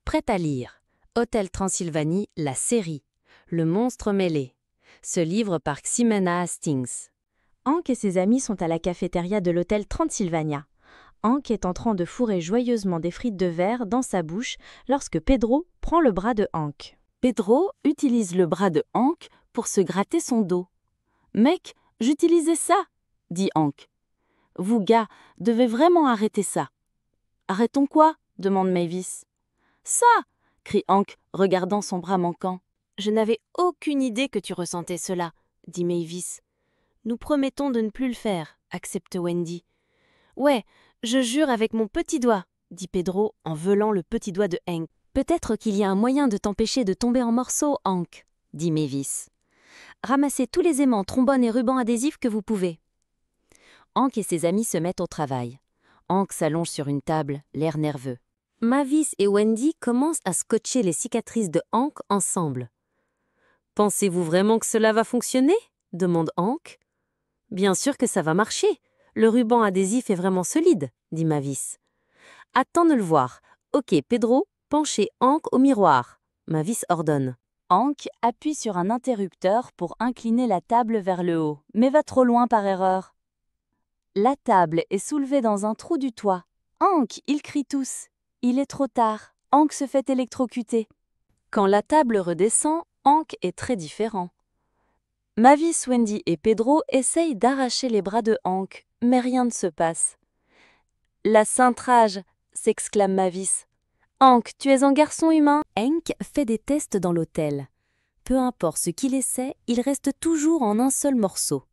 Prête à lire. Hôtel Transylvanie, la série. Le monstre mêlé. Ce livre par Ximena Hastings. Hank et ses amis sont à la cafétéria de l'hôtel Transylvania. Hank est en train de fourrer joyeusement des frites de verre dans sa bouche lorsque Pedro prend le bras de Hank. Pedro utilise le bras de Hank pour se gratter son dos. « Mec, j'utilisais ça !» dit Hank. « Vous, gars, devez vraiment arrêter ça. »« Arrêtons quoi ?» demande Mavis. « Ça !» crie Hank, regardant son bras manquant. « Je n'avais aucune idée que tu ressentais cela, » dit Mavis. « Nous promettons de ne plus le faire, » accepte Wendy. « Ouais, je jure avec mon petit doigt, » dit Pedro en veulant le petit doigt de Hank. « Peut-être qu'il y a un moyen de t'empêcher de tomber en morceaux, Hank, » dit Mavis. « Ramassez tous les aimants, trombones et rubans adhésifs que vous pouvez. » Hank et ses amis se mettent au travail. Hank s'allonge sur une table, l'air nerveux. Mavis et Wendy commencent à scotcher les cicatrices de Hank ensemble. « Pensez-vous vraiment que cela va fonctionner ?» demande Hank. « Bien sûr que ça va marcher. Le ruban adhésif est vraiment solide, » dit Mavis. « Attends de le voir. Ok, Pedro, penchez Hank au miroir. » Mavis ordonne. Hank appuie sur un interrupteur pour incliner la table vers le haut, mais va trop loin par erreur. La table est soulevée dans un trou du toit. Hank, ils crient tous. Il est trop tard. Hank se fait électrocuter. Quand la table redescend, Hank est très différent. Mavis, Wendy et Pedro essayent d'arracher les bras de Hank, mais rien ne se passe. « La sainte rage !» s'exclame Mavis. « Hank, tu es un garçon humain !» Hank fait des tests dans l'hôtel. Peu importe ce qu'il essaie, il reste toujours en un seul morceau.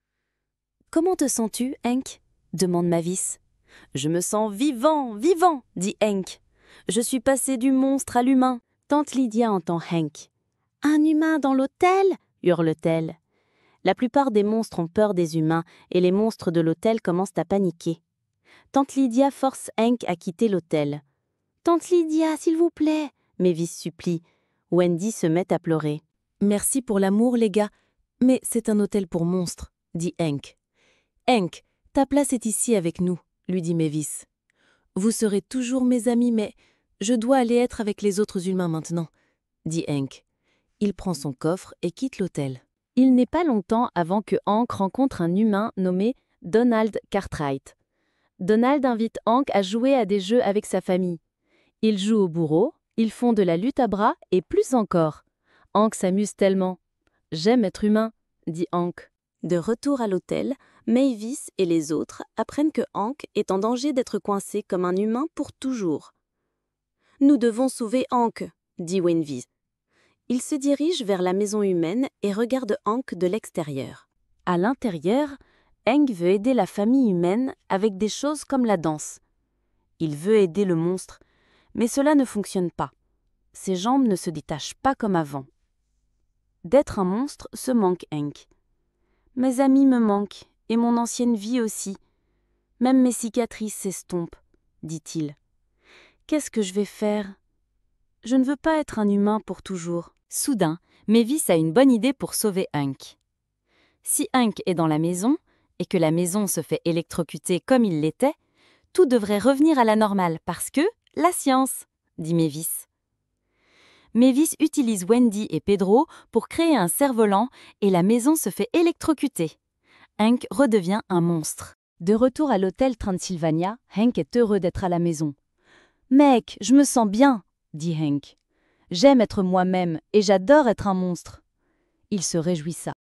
« Comment te sens-tu, Hank ?» demande Mavis. « Je me sens vivant, vivant !» dit Hank. « Je suis passé du monstre à l'humain. » Tante Lydia entend Hank. « Un humain dans l'hôtel ?» hurle-t-elle. La plupart des monstres ont peur des humains et les monstres de l'hôtel commencent à paniquer. Tante Lydia force Hank à quitter l'hôtel. « Tante Lydia, s'il vous plaît !» Mavis supplie. Wendy se met à pleurer. « Merci pour l'amour, les gars, mais c'est un hôtel pour monstres, » dit Hank. « Hank, ta place est ici avec nous, » lui dit Mavis. « Vous serez toujours mes amis, mais je dois aller être avec les autres humains maintenant, » dit Hank. Il prend son coffre et quitte l'hôtel. Il n'est pas longtemps avant que Hank rencontre un humain nommé Donald Cartwright. Donald invite Hank à jouer à des jeux avec sa famille. Ils jouent au bourreau, ils font de la lutte à bras et plus encore. Hank s'amuse tellement. « J'aime être humain, » dit Hank. De retour à l'hôtel, Mavis et les autres apprennent que Hank est en danger d'être coincé comme un humain pour toujours. « Nous devons sauver Hank, » dit Wendy. Il se dirige vers la maison humaine et regarde Hank de l'extérieur. À l'intérieur, Hank veut aider la famille humaine avec des choses comme la danse. Il veut aider le monstre, mais cela ne fonctionne pas. Ses jambes ne se détachent pas comme avant. D'être un monstre, se manque Hank. Mes amis me manquent, et mon ancienne vie aussi. Même mes cicatrices s'estompent, dit-il. Qu'est-ce que je vais faire ? Je ne veux pas être un humain pour toujours. Soudain, Mavis a une bonne idée pour sauver Hank. Si Hank est dans la maison, et que la maison se fait électrocuter comme il l'était, tout devrait revenir à la normale parce que la science, dit Mavis. Mavis utilise Wendy et Pedro pour créer un cerf-volant et la maison se fait électrocuter. Hank redevient un monstre. De retour à l'hôtel Transylvania, Hank est heureux d'être à la maison. « Mec, je me sens bien !» dit Hank. « J'aime être moi-même et j'adore être un monstre. » Il se réjouit ça.